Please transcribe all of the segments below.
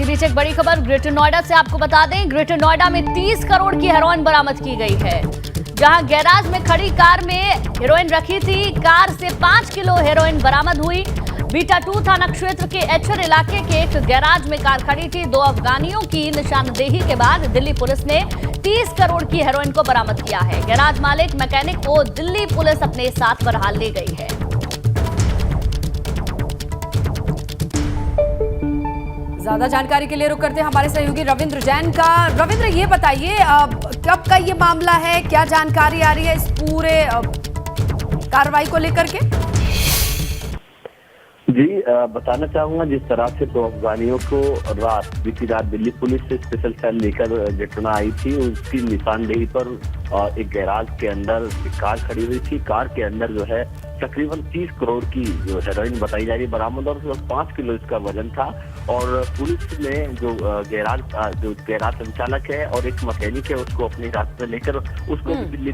बीच एक बड़ी खबर ग्रेटर नोएडा से आपको बता दें, ग्रेटर नोएडा में 30 करोड़ की हेरोइन बरामद की गई है। जहां गैराज में खड़ी कार में हेरोइन रखी थी, कार से 5 किलो हेरोइन बरामद हुई। बीटा 2 थाना क्षेत्र के एचर इलाके के एक गैराज में कार खड़ी थी। 2 अफगानियों की निशानदेही के बाद दिल्ली पुलिस ने 30 करोड़ की हेरोइन को बरामद किया है। गैराज मालिक मैकेनिक को दिल्ली पुलिस अपने साथ बरहाल ले गई है। ज्यादा जानकारी के लिए रुक करते हैं हमारे सहयोगी रविंद्र जैन का। रविंद्र, ये बताइए कब का ये मामला है, क्या जानकारी आ रही है इस पूरे कार्रवाई को लेकर के? जी बताना चाहूंगा, जिस तरह से 2 अफगानियों को बीती रात दिल्ली पुलिस से स्पेशल सेल लेकर घटना आई थी, उसकी निशानदेही पर एक गैराज के अंदर कार खड़ी हुई थी। कार के अंदर जो है तकरीबन 30 करोड़ की जो हेरोइन बताई जा रही है बरामद, और 5 किलो इसका वजन था। और पुलिस ने जो गैराज संचालक है और एक मैकेनिक है, उसको अपने साथ में लेकर उसको भी दिल्ली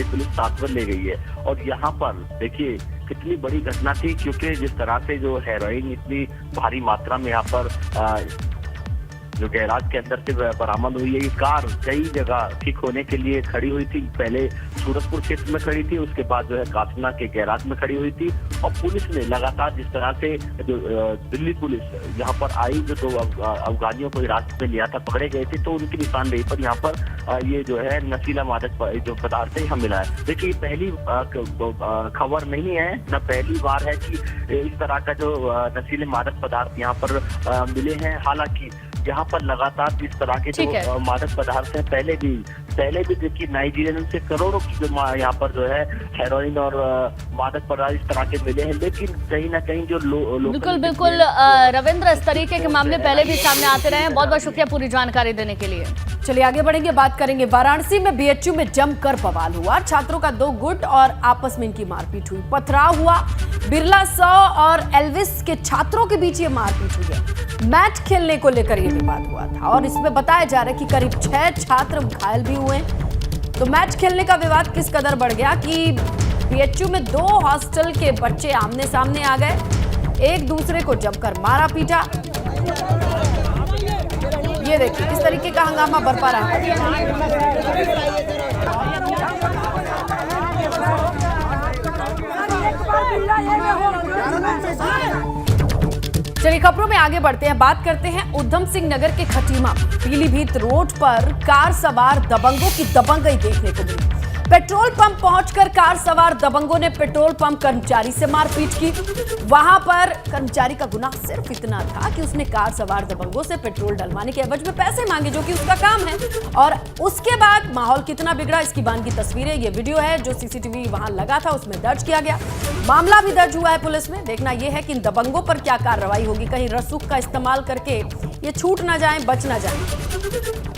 पुलिस साथ में ले गई है। और यहाँ पर देखिए कितनी बड़ी घटना थी, क्योंकि जिस तरह से जो हेरोइन इतनी भारी मात्रा में यहाँ पर जो गैराज के अंदर से बरामद हुई है। ये कार कई जगह ठीक होने के लिए खड़ी हुई थी। पहले सूरतपुर क्षेत्र में खड़ी थी, उसके बाद जो है कासना के गैराज में खड़ी हुई थी। और पुलिस ने लगातार जिस तरह से जो दिल्ली पुलिस यहाँ पर आई, जो 2 अफगानियों को हिरासत में लिया था, पकड़े गए थे, तो उनकी निशानदेही पर यहाँ पर ये जो है नशीला मादक जो पदार्थ है यहाँ मिला है। देखिए पहली खबर नहीं है, न पहली बार है कि इस तरह का जो नशीले मादक पदार्थ यहाँ पर मिले हैं। हालांकि यहाँ पर लगातार इस तरह के जो मादक पदार्थ हैं पहले भी देखिए नाइजीरियन से करोड़ों की जो यहाँ पर जो है हेरोइन और मादक पदार्थ इस तरह के मिले हैं। लेकिन कहीं ना कहीं जो बिल्कुल रविंद्र, इस तरीके के मामले पहले भी सामने आते रहे हैं। बहुत बहुत शुक्रिया पूरी जानकारी देने के लिए। चलिए आगे बढ़ेंगे, बात करेंगे। वाराणसी में बीएचयू में जमकर बवाल हुआ। छात्रों का 2 गुट और आपस में इनकी मारपीट हुई, पथराव हुआ। बिरला 100 और एल्विस के छात्रों के बीच ये मारपीट हुई है। मैच खेलने को लेकर यह विवाद हुआ था और इसमें बताया जा रहा है कि करीब 6 छात्र घायल भी हुए। तो मैच खेलने का विवाद किस कदर बढ़ गया कि बीएचयू में 2 हॉस्टल के बच्चे आमने सामने आ गए, एक दूसरे को जमकर मारा पीटा। ये देखिए किस तरीके का हंगामा बरपा रहा है। चलिए खबरों में आगे बढ़ते हैं, बात करते हैं उधम सिंह नगर के खटीमा पीलीभीत रोड पर कार सवार दबंगों की दबंगई देखने को मिली। पेट्रोल पंप पहुंचकर कार सवार दबंगों ने पेट्रोल पंप कर्मचारी से मारपीट की। वहां पर कर्मचारी का गुनाह सिर्फ इतना था कि उसने कार सवार दबंगों से पेट्रोल डलवाने के एवज में पैसे मांगे, जो कि उसका काम है। और उसके बाद माहौल कितना बिगड़ा, इसकी बानगी तस्वीरें, ये वीडियो है जो सीसीटीवी वहां लगा था उसमें दर्ज किया गया। मामला भी दर्ज हुआ है पुलिस में। देखना यह है कि इन दबंगों पर क्या कार्रवाई होगी, कहीं रसूख का इस्तेमाल करके ये छूट ना जाए, बच ना जाए।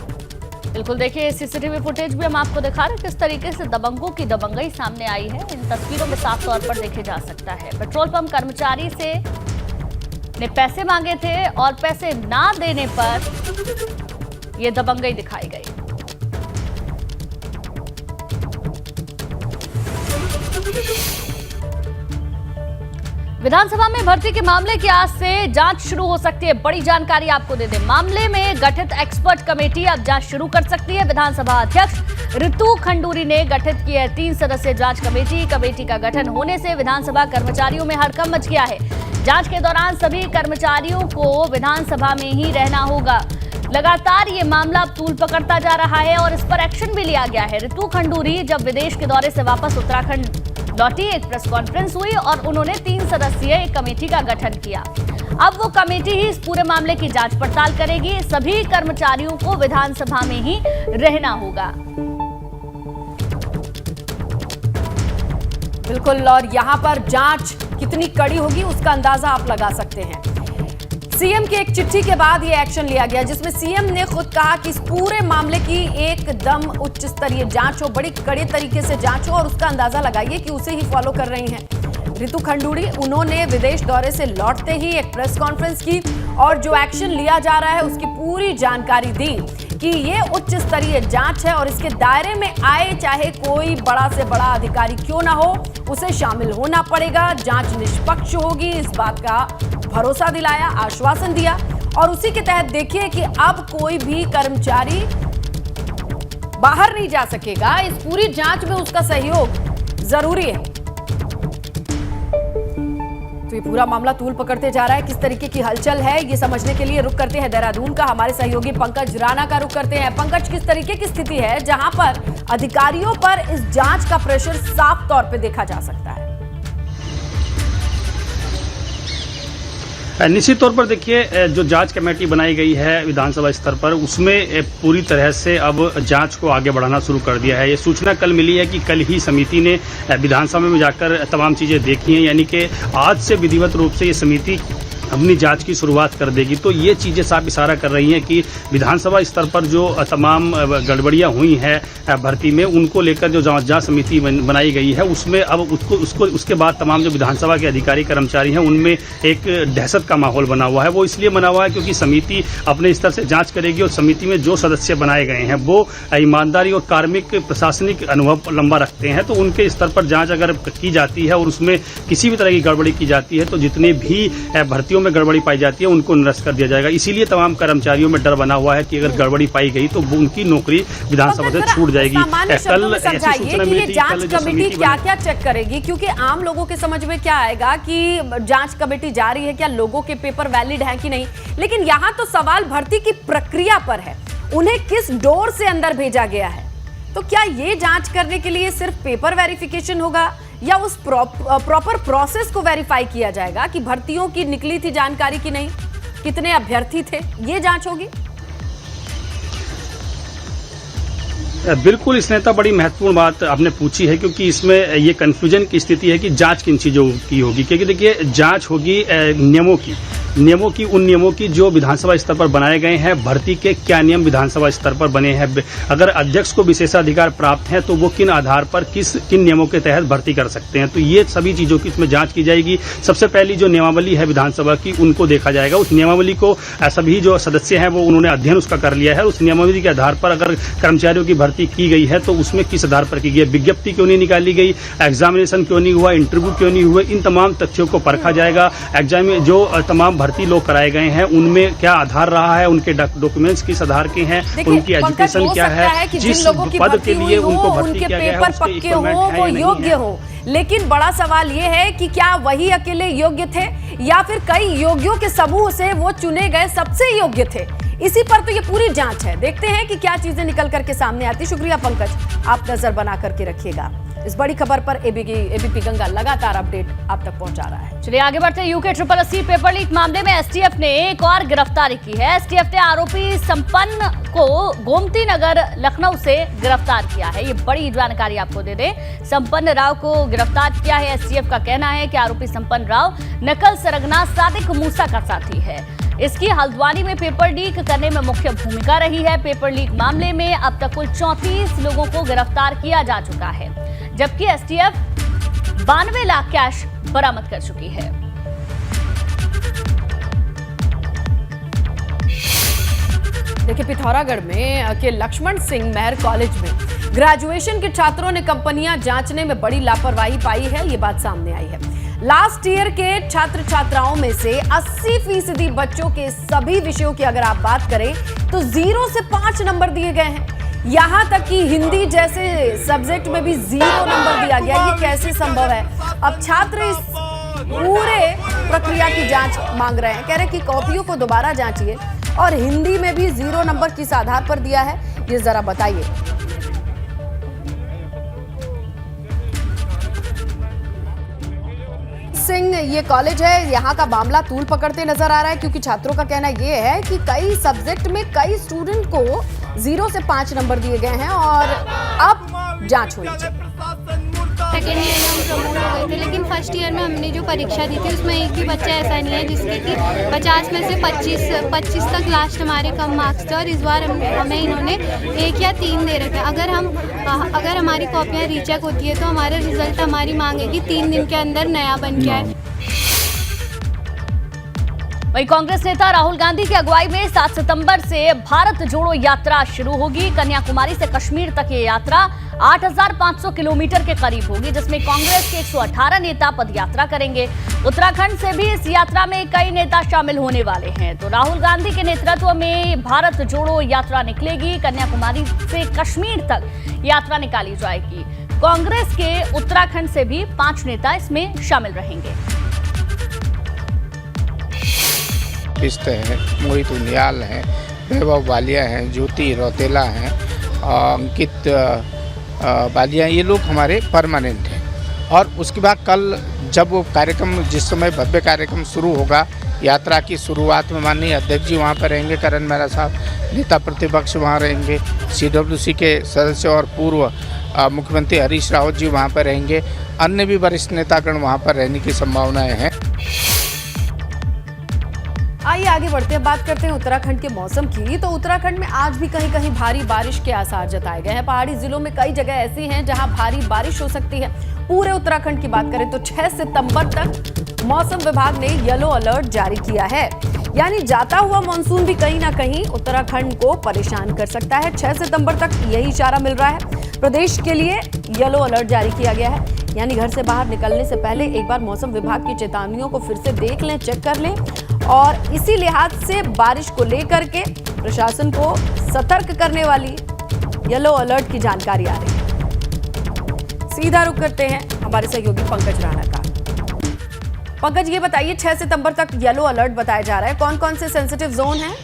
बिल्कुल, देखिए सीसीटीवी फुटेज भी हम आपको दिखा रहे हैं किस तरीके से दबंगों की दबंगई सामने आई है। इन तस्वीरों में साफ तौर पर देखे जा सकता है पेट्रोल पंप कर्मचारी से ने पैसे मांगे थे और पैसे ना देने पर यह दबंगई दिखाई गई। विधानसभा में भर्ती के मामले की आज से जांच शुरू हो सकती है। बड़ी जानकारी आपको दे दें, मामले में गठित एक्सपर्ट कमेटी अब जांच शुरू कर सकती है। विधानसभा अध्यक्ष ऋतु खंडूरी ने गठित की है 3 सदस्यीय जांच कमेटी। कमेटी का गठन होने से विधानसभा कर्मचारियों में हड़कंप मच गया है। जांच के दौरान सभी कर्मचारियों को विधानसभा में ही रहना होगा। लगातार ये मामला अब तूल पकड़ता जा रहा है और इस पर एक्शन भी लिया गया है। ऋतु खंडूरी जब विदेश के दौरे से वापस उत्तराखंड लौटी, एक प्रेस कॉन्फ्रेंस हुई और उन्होंने 3 सदस्यीय एक कमेटी का गठन किया। अब वो कमेटी ही इस पूरे मामले की जांच पड़ताल करेगी। सभी कर्मचारियों को विधानसभा में ही रहना होगा। बिल्कुल, और यहां पर जांच कितनी कड़ी होगी उसका अंदाजा आप लगा सकते हैं। सीएम की एक चिट्ठी के बाद ये एक्शन लिया गया, जिसमें सीएम ने खुद कहा कि इस पूरे मामले की एकदम उच्च स्तरीय जांच हो, बड़ी कड़े तरीके से जांच हो, और उसका अंदाजा लगाइए कि उसे ही फॉलो कर रही हैं ऋतु खंडूरी। उन्होंने विदेश दौरे से लौटते ही एक प्रेस कॉन्फ्रेंस की और जो एक्शन लिया जा रहा है उसकी पूरी जानकारी दी कि ये उच्च स्तरीय जांच है और इसके दायरे में आए चाहे कोई बड़ा से बड़ा अधिकारी क्यों ना हो, उसे शामिल होना पड़ेगा। जांच निष्पक्ष होगी, इस बात का भरोसा दिलाया, आश्वासन दिया। और उसी के तहत देखिए कि अब कोई भी कर्मचारी बाहर नहीं जा सकेगा। इस पूरी जांच में उसका सहयोग जरूरी है। तो ये पूरा मामला तूल पकड़ते जा रहा है। किस तरीके की हलचल है ये समझने के लिए रुख करते हैं देहरादून का। हमारे सहयोगी पंकज राणा का रुख करते हैं। पंकज, किस तरीके की स्थिति है जहां पर अधिकारियों पर इस जांच का प्रेशर साफ तौर पे देखा जा सकता है? निश्चित तौर पर देखिए, जो जांच कमेटी बनाई गई है विधानसभा स्तर पर, उसमें पूरी तरह से अब जांच को आगे बढ़ाना शुरू कर दिया है। ये सूचना कल मिली है कि कल ही समिति ने विधानसभा में जाकर तमाम चीजें देखी हैं, यानी कि आज से विधिवत रूप से ये समिति अपनी जांच की शुरुआत कर देगी। तो ये चीजें साफ इशारा कर रही हैं कि विधानसभा स्तर पर जो तमाम गड़बड़ियां हुई हैं भर्ती में, उनको लेकर जो जांच समिति बनाई गई है, उसमें अब उसके बाद तमाम जो विधानसभा के अधिकारी कर्मचारी हैं उनमें एक दहशत का माहौल बना हुआ है। वो इसलिए बना हुआ है क्योंकि समिति अपने स्तर से जांच करेगी और समिति में जो सदस्य बनाए गए हैं वो ईमानदारी और कार्मिक प्रशासनिक अनुभव लंबा रखते हैं। तो उनके स्तर पर जांच अगर की जाती है और उसमें किसी भी तरह की गड़बड़ी की जाती है तो जितने भी भर्तियों में गड़बड़ी पाई जाती है उनको निरस्त कर दिया जाएगा। इसीलिए तमाम कर्मचारियों में डर बना हुआ है कि अगर गड़बड़ी पाई गई तो उनकी नौकरी विधानसभा से छूट जाएगी। कल ऐसी सूचना मिली थी। जांच कमेटी क्या-क्या चेक करेगी? क्योंकि आम लोगों के समझ में क्या आएगा कि जांच कमेटी जा रही है, क्या लोगों के पेपर वैलिड हैं कि नहीं, लेकिन यहाँ तो सवाल भर्ती की प्रक्रिया पर है। उन्हें किस डोर से अंदर भेजा गया है? तो क्या ये जांच करने के लिए सिर्फ पेपर वेरिफिकेशन होगा या उस प्रॉपर प्रोसेस को वेरीफाई किया जाएगा कि भर्तियों की निकली थी जानकारी की नहीं, कितने अभ्यर्थी थे, ये जांच होगी? बिल्कुल, इसने तो बड़ी महत्वपूर्ण बात आपने पूछी है, क्योंकि इसमें ये कंफ्यूजन की स्थिति है कि जांच किन चीजों की होगी। क्योंकि देखिए, जांच होगी उन नियमों की जो विधानसभा स्तर पर बनाए गए हैं। भर्ती के क्या नियम विधानसभा स्तर पर बने हैं, अगर अध्यक्ष को विशेषाधिकार प्राप्त है तो वो किन आधार पर किन नियमों के तहत भर्ती कर सकते हैं। तो ये सभी चीजों की इसमें जांच की जाएगी। सबसे पहली जो नियमावली है विधानसभा की, उनको देखा जाएगा। उस नियमावली को सभी जो सदस्य हैं वो उन्होंने अध्ययन उसका कर लिया है। उस नियमावली के आधार पर अगर कर्मचारियों की भर्ती की गई है तो उसमें किस आधार पर की गई, विज्ञप्ति क्यों नहीं निकाली गई, एग्जामिनेशन क्यों नहीं हुआ, इंटरव्यू क्यों नहीं हुए, इन तमाम तथ्यों को परखा जाएगा। एग्जाम में जो तमाम भर्ती लोग कराए गए हैं उनमें क्या आधार रहा है, उनके डॉक्यूमेंट्स किस आधार के हैं, उनकी एजुकेशन क्या है, जिस पद के लिए उनको भर्ती किया गया है उसके इक्विपमेंट है, वो योग्य हो। लेकिन बड़ा सवाल ये है कि क्या वही अकेले योग्य थे या फिर कई योग्यों के समूह से वो चुने गए सबसे योग्य थे? इसी पर तो ये पूरी जांच है। देखते हैं कि क्या चीजें निकल करके सामने आती। शुक्रिया पंकज, आप नजर बना करके रखिएगा। इस बड़ी खबर पर एबीपी गंगा लगातार अपडेट आप तक पहुंचा रहा है। चलिए आगे बढ़ते हैं। यूके 888 पेपर लीक मामले में एसटीएफ ने एक और गिरफ्तारी की है। एसटीएफ ने आरोपी संपन्न को गोमती नगर लखनऊ से गिरफ्तार किया है। ये बड़ी जानकारी आपको दे दें। संपन्न राव को गिरफ्तार किया है। एसटीएफ का कहना है कि आरोपी संपन्न राव नकल सरगना सादिक मूसा का साथी है। इसकी हल्द्वानी में पेपर लीक करने में मुख्य भूमिका रही है। पेपर लीक मामले में अब तक कुल 34 लोगों को गिरफ्तार किया जा चुका है, जबकि एसटीएफ 92 लाख कैश बरामद कर चुकी है। देखिए, पिथौरागढ़ में के लक्ष्मण सिंह मेहर कॉलेज में ग्रेजुएशन के छात्रों ने कंपनियां जांचने में बड़ी लापरवाही पाई है। ये बात सामने आई है। लास्ट ईयर के छात्र छात्राओं में से 80% बच्चों के सभी विषयों की अगर आप बात करें तो 0 से 5 नंबर दिए गए हैं। यहां तक कि हिंदी जैसे सब्जेक्ट में भी 0 नंबर दिया गया। ये कैसे संभव है? अब छात्र इस पूरे प्रक्रिया की जांच मांग रहे हैं, कह रहे हैं कि कॉपियों को दोबारा जांचिए और हिंदी में भी 0 नंबर किस आधार पर दिया है ये जरा बताइए। सिंह ये कॉलेज है, यहाँ का मामला तूल पकड़ते नजर आ रहा है, क्योंकि छात्रों का कहना ये है कि कई सब्जेक्ट में कई स्टूडेंट को 0 से 5 नंबर दिए गए हैं और अब जांच हुई। सेकेंड ईयर में हम प्रमोट हो गए थे, लेकिन फर्स्ट ईयर में हमने जो परीक्षा दी थी उसमें एक भी बच्चा ऐसा नहीं है जिसके कि 50 में से 25 तक लास्ट हमारे कम मार्क्स थे। और इस बार हमें इन्होंने 1 या 3 दे रखे। अगर हमारी कॉपियाँ रीचेक होती है तो हमारा रिजल्ट हमारी मांग है कि 3 दिन के अंदर नया बन के आए। वहीं कांग्रेस नेता राहुल गांधी की अगुवाई में 7 सितंबर से भारत जोड़ो यात्रा शुरू होगी। कन्याकुमारी से कश्मीर तक ये यात्रा 8,500 किलोमीटर के करीब होगी, जिसमें कांग्रेस के 118 नेता पदयात्रा करेंगे। उत्तराखंड से भी इस यात्रा में कई नेता शामिल होने वाले हैं। तो राहुल गांधी के नेतृत्व में भारत जोड़ो यात्रा निकलेगी। कन्याकुमारी से कश्मीर तक यात्रा निकाली जाएगी। कांग्रेस के उत्तराखंड से भी 5 नेता इसमें शामिल रहेंगे। बिष्ट हैं, मोहित उनियाल हैं, वैभव बालिया हैं, ज्योति रौतेला हैं, अंकित बालिया, ये लोग हमारे परमानेंट हैं। और उसके बाद कल जब वो कार्यक्रम, जिस समय भव्य कार्यक्रम शुरू होगा, यात्रा की शुरुआत में माननीय अध्यक्ष जी वहाँ पर रहेंगे, करण मेहरा साहब नेता प्रतिपक्ष वहाँ रहेंगे, CWC के सदस्य और पूर्व मुख्यमंत्री हरीश रावत जी वहाँ पर रहेंगे, अन्य भी वरिष्ठ नेतागण वहाँ पर रहने की संभावनाएं हैं। आइए आगे बढ़ते हैं, बात करते हैं उत्तराखंड के मौसम की। तो उत्तराखंड में आज भी कहीं कहीं भारी बारिश के आसार जताए गए हैं। पहाड़ी जिलों में कई जगह ऐसी हैं जहां भारी बारिश हो सकती है। पूरे उत्तराखंड की बात करें तो 6 सितंबर तक मौसम विभाग ने येलो अलर्ट जारी किया है। यानी जाता हुआ मानसून भी कहीं ना कहीं उत्तराखंड को परेशान कर सकता है। 6 सितंबर तक यही इशारा मिल रहा है। प्रदेश के लिए येलो अलर्ट जारी किया गया है। यानी घर से बाहर निकलने से पहले एक बार मौसम विभाग की चेतावनियों को फिर से देख लें, चेक कर लें। और इसी लिहाज से बारिश को लेकर के प्रशासन को सतर्क करने वाली येलो अलर्ट की जानकारी आ रही है। सीधा रुख करते हैं हमारे सहयोगी पंकज राणा का। पंकज, ये बताइए 6 सितंबर तक येलो अलर्ट बताया जा रहा है, कौन कौन से सेंसिटिव जोन हैं?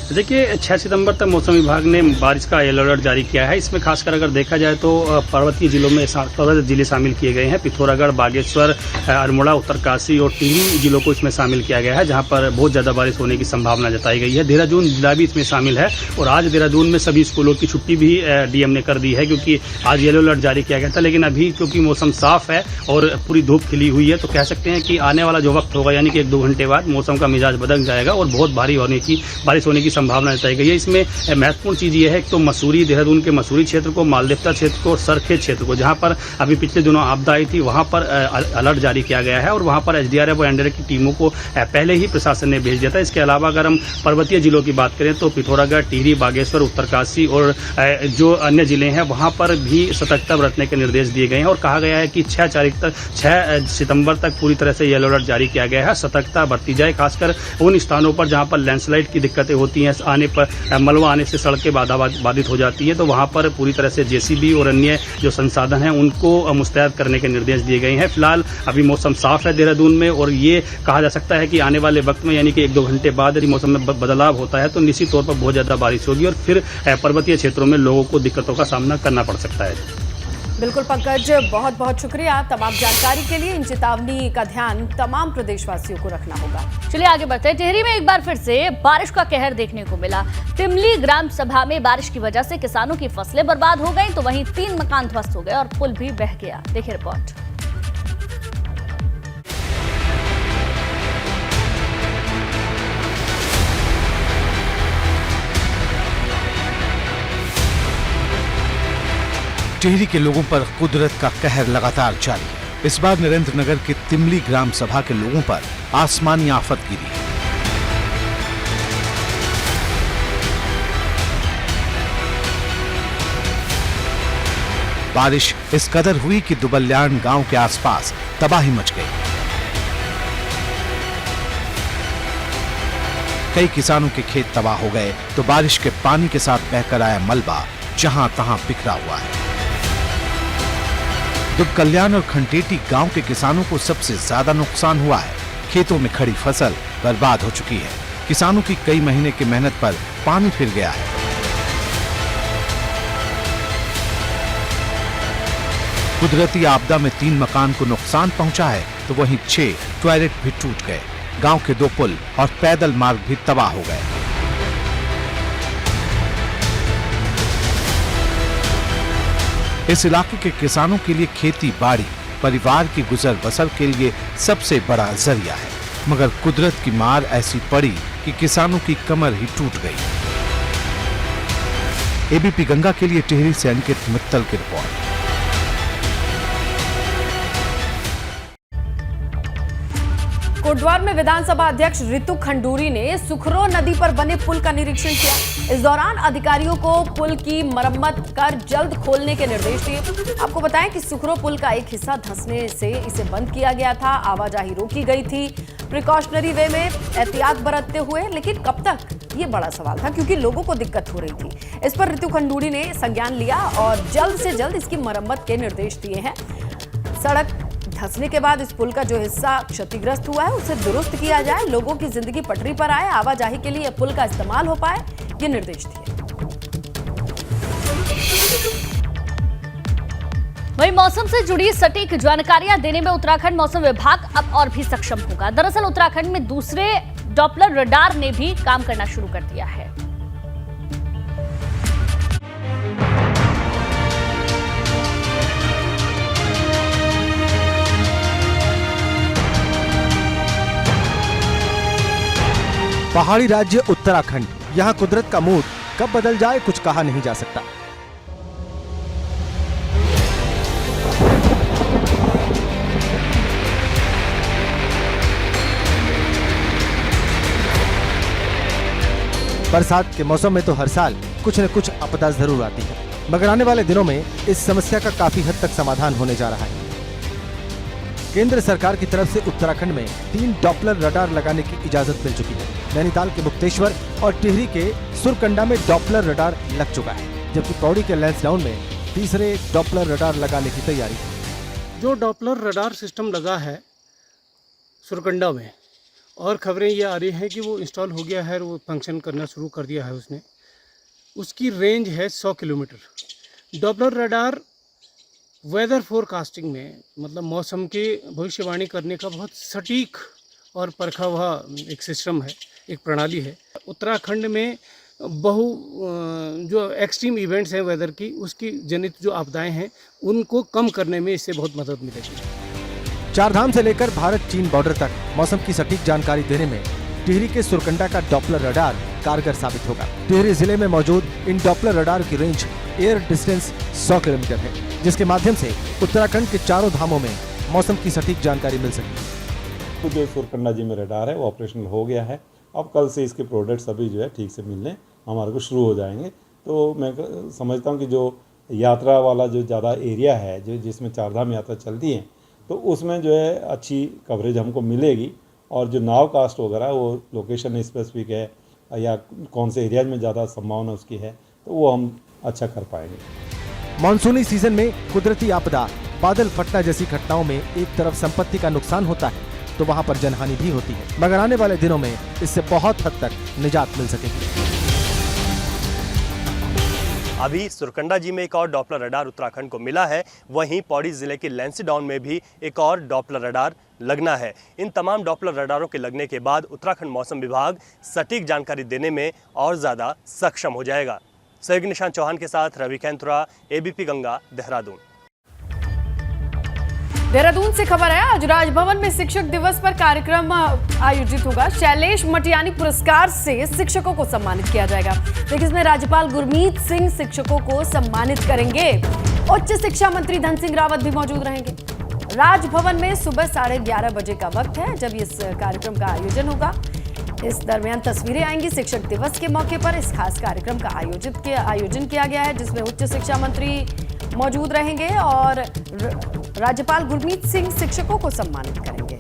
देखिए, 6 सितंबर तक मौसम विभाग ने बारिश का येलो अलर्ट जारी किया है। इसमें खासकर अगर देखा जाए तो पर्वतीय जिलों में पर्वतीय जिले शामिल किए गए हैं। पिथौरागढ़, बागेश्वर, अल्मोड़ा, उत्तरकाशी और टिहरी जिलों को इसमें शामिल किया गया है, जहां पर बहुत ज्यादा बारिश होने की संभावना जताई गई है। देहरादून जिला भी इसमें शामिल है और आज देहरादून में सभी स्कूलों की छुट्टी भी डीएम ने कर दी है, क्योंकि आज येलो अलर्ट जारी किया गया था। लेकिन अभी क्योंकि मौसम साफ है और पूरी धूप खिली हुई है, तो कह सकते हैं कि आने वाला जो वक्त होगा, यानी कि 1-2 घंटे बाद मौसम का मिजाज बदल जाएगा और बहुत भारी बारिश होने की संभावना जताई गई है। इसमें महत्वपूर्ण चीज ये है कि तो मसूरी, देहरादून के मसूरी क्षेत्र को, मालदेवता क्षेत्र को, सरखेज क्षेत्र को, जहां पर अभी पिछले दिनों आपदा आई थी, वहां पर अलर्ट जारी किया गया है और वहां पर एसडीआरएफ और एनडीआरएफ की टीमों को पहले ही प्रशासन ने भेज दिया था। इसके अलावा अगर हम पर्वतीय जिलों की बात करें तो पिथौरागढ़, टिहरी, बागेश्वर, उत्तरकाशी और जो अन्य जिले हैं वहां पर भी सतर्कता बरतने के निर्देश दिए गए हैं और कहा गया है कि 6 सितंबर तक पूरी तरह से येलो अलर्ट जारी किया गया है। सतर्कता बरती जाए, खासकर उन स्थानों पर जहां पर लैंडस्लाइड की दिक्कतें होती हैं, आने पर मलबा आने से सड़कें बाधित हो जाती है, तो वहां पर पूरी तरह से जेसीबी और अन्य जो संसाधन हैं उनको मुस्तैद करने के निर्देश दिए गए हैं। फिलहाल अभी मौसम साफ है देहरादून में और ये कहा जा सकता है कि आने वाले वक्त में, यानी कि 1-2 घंटे बाद यदि मौसम में बदलाव होता है तो निश्चित तौर पर बहुत ज्यादा बारिश होगी और फिर पर्वतीय क्षेत्रों में लोगों को दिक्कतों का सामना करना पड़ सकता है। बिल्कुल पंकज, बहुत बहुत शुक्रिया तमाम जानकारी के लिए। इन चेतावनी का ध्यान तमाम प्रदेशवासियों को रखना होगा। चलिए आगे बढ़ते हैं। टिहरी में एक बार फिर से बारिश का कहर देखने को मिला। तिमली ग्राम सभा में बारिश की वजह से किसानों की फसलें बर्बाद हो गई, तो वहीं 3 मकान ध्वस्त हो गए और पुल भी बह गया। देखिए रिपोर्ट। टिहरी के लोगों पर कुदरत का कहर लगातार जारी है। इस बार नरेंद्र नगर के तिमली ग्राम सभा के लोगों पर आसमानी आफत गिरी है। बारिश इस कदर हुई कि दुबल्यान गांव के आसपास तबाही मच गई। कई किसानों के खेत तबाह हो गए, तो बारिश के पानी के साथ बहकर आया मलबा जहां तहां बिखरा हुआ है। दुबकल्याण और खंडेटी गांव के किसानों को सबसे ज्यादा नुकसान हुआ है। खेतों में खड़ी फसल बर्बाद हो चुकी है। किसानों की कई महीने की मेहनत पर पानी फिर गया है। कुदरती आपदा में 3 मकान को नुकसान पहुंचा है, तो वहीं 6 टॉयलेट भी टूट गए। गांव के 2 पुल और पैदल मार्ग भी तबाह हो गए। इस इलाके के किसानों के लिए खेती बाड़ी परिवार की गुजर बसर के लिए सबसे बड़ा जरिया है, मगर कुदरत की मार ऐसी पड़ी कि किसानों की कमर ही टूट गई। एबीपी गंगा के लिए टिहरी से अंकित मित्तल की रिपोर्ट। कोटद्वार में विधानसभा अध्यक्ष रितु खंडूरी ने सुखरो नदी पर बने पुल का निरीक्षण किया। इस दौरान अधिकारियों को पुल की मरम्मत कर जल्द खोलने के निर्देश दिए। आपको बताएं कि सुखरो पुल का एक हिस्सा धंसने से इसे बंद किया गया था, आवाजाही रोकी गई थी प्रिकॉशनरी वे में एहतियात बरतते हुए, लेकिन कब तक, ये बड़ा सवाल था क्योंकि लोगों को दिक्कत हो रही थी। इस पर रितु खंडूरी ने संज्ञान लिया और जल्द से जल्द इसकी मरम्मत के निर्देश दिए हैं। सड़क धंसने के बाद इस पुल का जो हिस्सा क्षतिग्रस्त हुआ है उसे दुरुस्त किया जाए, लोगों की जिंदगी पटरी पर आए, आवाजाही के लिए पुल का इस्तेमाल हो पाए, ये निर्देश दिए। वहीं मौसम से जुड़ी सटीक जानकारियां देने में उत्तराखंड मौसम विभाग अब और भी सक्षम होगा। दरअसल उत्तराखंड में दूसरे डॉपलर रडार ने भी काम करना शुरू कर दिया है। पहाड़ी राज्य उत्तराखंड, यहाँ कुदरत का मूड कब बदल जाए कुछ कहा नहीं जा सकता। बरसात के मौसम में तो हर साल कुछ न कुछ आपदा जरूर आती है, मगर आने वाले दिनों में इस समस्या का काफी हद तक समाधान होने जा रहा है। केंद्र सरकार की तरफ से उत्तराखंड में 3 डॉपलर रडार लगाने की इजाजत मिल चुकी है। नैनीताल के मुक्तेश्वर और टिहरी के सुरकंडा में डॉपलर रडार लग चुका है, जबकि पौड़ी के लैंसडाउन में तीसरे डॉपलर रडार लगाने की तैयारी है। जो डॉपलर रडार सिस्टम लगा है सुरकंडा में, और खबरें ये आ रही हैं कि वो इंस्टॉल हो गया है और वो फंक्शन करना शुरू कर दिया है उसने। उसकी रेंज है 100 kilometre. Doppler radar weather forecasting में, मतलब मौसम की भविष्यवाणी करने का बहुत सटीक और परखा हुआ एक सिस्टम है, एक प्रणाली है। उत्तराखंड में जो एक्सट्रीम इवेंट्स हैं वेदर की, उसकी जनित जो आपदाएं हैं, उनको कम करने में इससे बहुत मदद मिलेगी। चारधाम से लेकर भारत चीन बॉर्डर तक मौसम की सटीक जानकारी देने में टिहरी के सुरकंडा का डॉपलर रडार कारगर साबित होगा। टिहरी जिले में मौजूद इन डॉपलर रडार की रेंज एयर डिस्टेंस 100 किलोमीटर है, जिसके माध्यम से उत्तराखंड के चारों धामों में मौसम की सटीक जानकारी मिल सकेगी। जो सुरकंडा जी में रडार है वो ऑपरेशनल हो गया है। अब कल से इसके प्रोडक्ट्स अभी जो है ठीक से मिलने हमारे को शुरू हो जाएंगे। तो मैं समझता हूँ कि जो यात्रा वाला जो ज़्यादा एरिया है, जो जिसमें चारधाम यात्रा चलती है, तो उसमें जो है अच्छी कवरेज हमको मिलेगी। और जो नाव कास्ट वगैरह वो लोकेशन स्पेसिफिक है या कौन से एरिया में ज़्यादा संभावना उसकी है, तो वो हम अच्छा कर पाएंगे। मानसूनी सीजन में कुदरती आपदा, बादल फटना जैसी घटनाओं में एक तरफ संपत्ति का नुकसान होता है तो वहां पर जनहानि भी होती है, मगर आने वाले दिनों में इससे बहुत हद तक निजात मिल सकेगी। अभी सुरकंडा जी में एक और डॉपलर रडार उत्तराखंड को मिला है, वहीं पौड़ी जिले के लैंसडाउन में भी एक और डॉपलर रडार लगना है। इन तमाम डॉपलर रडारों के लगने के बाद उत्तराखंड मौसम विभाग सटीक जानकारी देने में और ज़्यादा सक्षम हो जाएगा। सहयोगी निशांत चौहान के साथ रवि कैंथुरा, एबीपी गंगा, देहरादून। देहरादून से खबर है, आज राजभवन में शिक्षक दिवस पर कार्यक्रम आयोजित होगा। शैलेश मटियानी पुरस्कार से शिक्षकों को सम्मानित किया जाएगा। देखिए, इसमें राज्यपाल गुरमीत सिंह शिक्षकों को सम्मानित करेंगे। उच्च शिक्षा मंत्री धन सिंह रावत भी मौजूद रहेंगे। राजभवन में सुबह 11:30 बजे का वक्त है जब इस कार्यक्रम का आयोजन होगा। इस दरमियान तस्वीरें आएंगी। शिक्षक दिवस के मौके पर इस खास कार्यक्रम का आयोजन किया गया है, जिसमें उच्च शिक्षा मंत्री मौजूद रहेंगे और राज्यपाल गुरमीत सिंह शिक्षकों को सम्मानित करेंगे।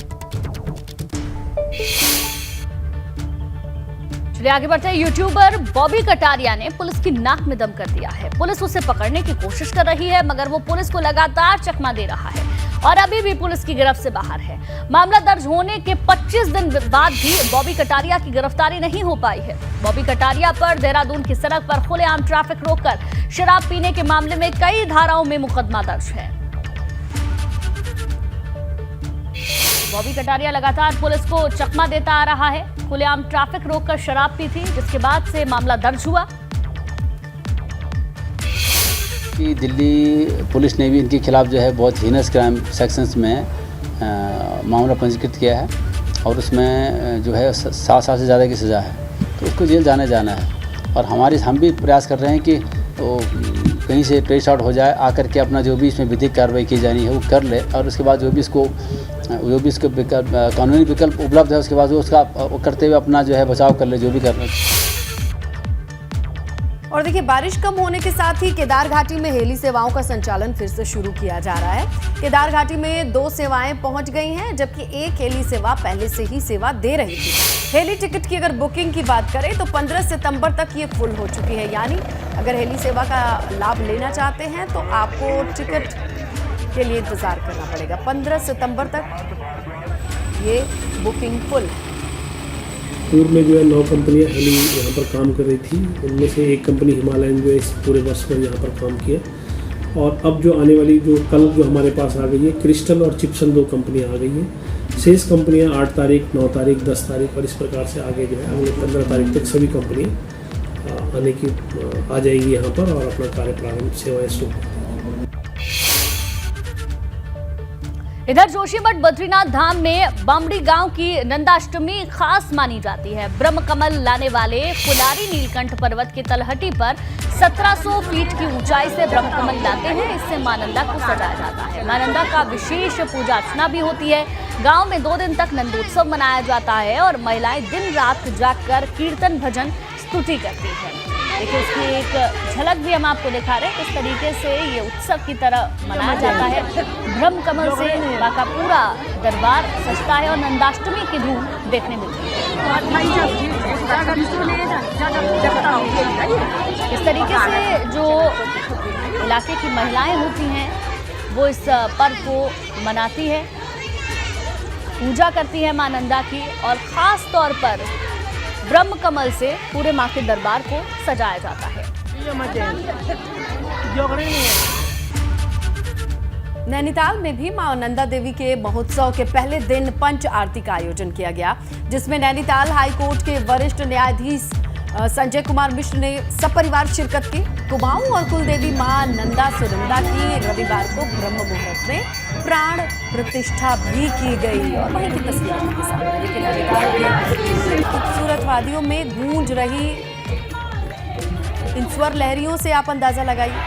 चलिए आगे बढ़ते हैं। यूट्यूबर बॉबी कटारिया ने पुलिस की नाक में दम कर दिया है। पुलिस उसे पकड़ने की कोशिश कर रही है, मगर वो पुलिस को लगातार चकमा दे रहा है और अभी भी पुलिस की गिरफ्त से बाहर है। मामला दर्ज होने के 25 दिन बाद भी बॉबी कटारिया की गिरफ्तारी नहीं हो पाई है। बॉबी कटारिया पर देहरादून की सड़क पर खुलेआम ट्रैफिक रोककर शराब पीने के मामले में कई धाराओं में मुकदमा दर्ज है। बॉबी कटारिया लगातार पुलिस को चकमा देता आ रहा है। खुलेआम ट्रैफिक रोककर शराब पी थी, जिसके बाद से मामला दर्ज हुआ। कि दिल्ली पुलिस ने भी इनके खिलाफ जो है बहुत हीनस क्राइम सेक्शंस में मामला पंजीकृत किया है और उसमें जो है 7 साल से ज़्यादा की सज़ा है, तो उसको जेल जाना है। और हम भी प्रयास कर रहे हैं कि वो कहीं से ट्रेस आउट हो जाए, आकर के अपना जो भी इसमें विधिक कार्रवाई की जानी है वो कर ले और उसके बाद जो भी इसको जो भी इसके कानूनी विकल्प उपलब्ध है उसके बाद वो उसका करते हुए अपना जो है बचाव कर ले, जो भी कर रहे हैं। और देखिए, बारिश कम होने के साथ ही केदार घाटी में हेली सेवाओं का संचालन फिर से शुरू किया जा रहा है। केदार घाटी में 2 सेवाएं पहुंच गई हैं, जबकि एक हेली सेवा पहले से ही सेवा दे रही थी। हेली टिकट की अगर बुकिंग की बात करें तो 15 सितंबर तक ये फुल हो चुकी है, यानी अगर हेली सेवा का लाभ लेना चाहते हैं तो आपको टिकट के लिए इंतजार करना पड़ेगा। 15 सितंबर तक ये बुकिंग फुल। पूर्व में जो है 9 कंपनियां हेली यहाँ पर काम कर रही थी, उनमें से एक कंपनी हिमालयन जो है इस पूरे वर्ष में यहाँ पर काम किया। और अब जो आने वाली जो कल जो हमारे पास आ गई है, क्रिस्टल और चिप्सन 2 कंपनियां आ गई हैं। शेष कंपनियां 8 तारीख, 9 तारीख, 10 तारीख और इस प्रकार से आगे जो है अगले 15 तारीख तक सभी कंपनियाँ आने की आ जाएगी यहाँ पर और अपना कार्य प्रारंभ सेवाएँ शुरू। इधर जोशीमठ बद्रीनाथ धाम में बामड़ी गांव की नंदाष्टमी खास मानी जाती है। ब्रह्म कमल लाने वाले फुलारी नीलकंठ पर्वत की तलहटी पर 1700 फीट की ऊंचाई से ब्रह्म कमल लाते हैं। इससे मां नंदा को सजाया जाता है। मां नंदा का विशेष पूजा अर्चना भी होती है। गांव में 2 दिन तक नंदोत्सव मनाया जाता है और महिलाएं दिन रात जागकर कीर्तन भजन स्तुति करती हैं। देखिए, उसकी एक झलक भी हम आपको दिखा रहे हैं। इस तरीके से ये उत्सव की तरह मनाया जाता है। ब्रह्म कमल से मां का पूरा दरबार सजता है और नंदाष्टमी की धूम देखने मिलती है। इस तरीके से जो इलाके की महिलाएं होती हैं वो इस पर्व को मनाती है, पूजा करती है मां नंदा की, और खास तौर पर ब्रह्म कमल से पूरे मां के दरबार को सजाया जाता है। नैनीताल में भी मां नंदा देवी के महोत्सव के पहले दिन पंच आरती का आयोजन किया गया, जिसमें नैनीताल हाई कोर्ट के वरिष्ठ न्यायाधीश संजय कुमार मिश्र ने सपरिवार शिरकत की। कुमाऊं और कुलदेवी मां नंदा सुनंदा की रविवार को ब्रह्म मुहूर्त में प्राण प्रतिष्ठा भी की गई और वहीं की तस्वीरें आपके सामने। लेकिन नैनीताल के खूबसूरत वादियों में गूंज रही इन स्वर लहरियों से आप अंदाजा लगाइए।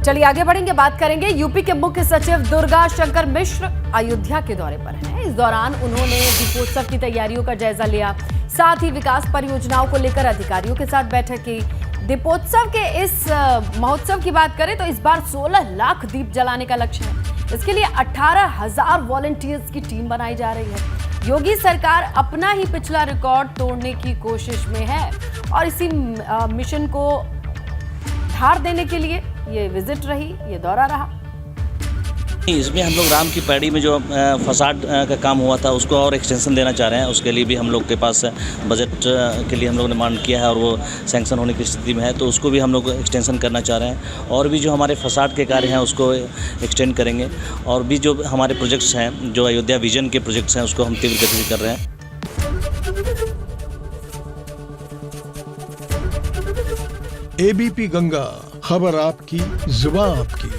चलिए आगे बढ़ेंगे, बात करेंगे। यूपी के मुख्य सचिव दुर्गा शंकर मिश्र अयोध्या के दौरे पर हैं। इस दौरान उन्होंने दीपोत्सव की तैयारियों का जायजा लिया, साथ ही विकास परियोजनाओं को लेकर अधिकारियों के साथ बैठक की। दीपोत्सव के इस महोत्सव की बात करें तो इस बार 16 लाख दीप जलाने का लक्ष्य है। इसके लिए 18,000 वॉलंटियर्स की टीम बनाई जा रही है। योगी सरकार अपना ही पिछला रिकॉर्ड तोड़ने की कोशिश में है और इसी मिशन को धार देने के लिए ये विजिट रही, ये दौरा रहा। इसमें हम लोग राम की पैड़ी में जो फसाड का काम हुआ था उसको और एक्सटेंशन देना चाह रहे हैं। उसके लिए भी हम लोग के पास बजट के लिए हम लोग ने मांग किया है और वो सैंक्शन होने की स्थिति में है, तो उसको भी हम लोग एक्सटेंशन करना चाह रहे हैं। और भी जो हमारे फसाड के कार्य हैं उसको एक्सटेंड करेंगे और भी जो हमारे प्रोजेक्ट्स हैं, जो अयोध्या विजन के प्रोजेक्ट्स हैं, उसको हम तीव्र गति से कर रहे हैं। एबीपी गंगा, खबर आपकी, जुबान आपकी।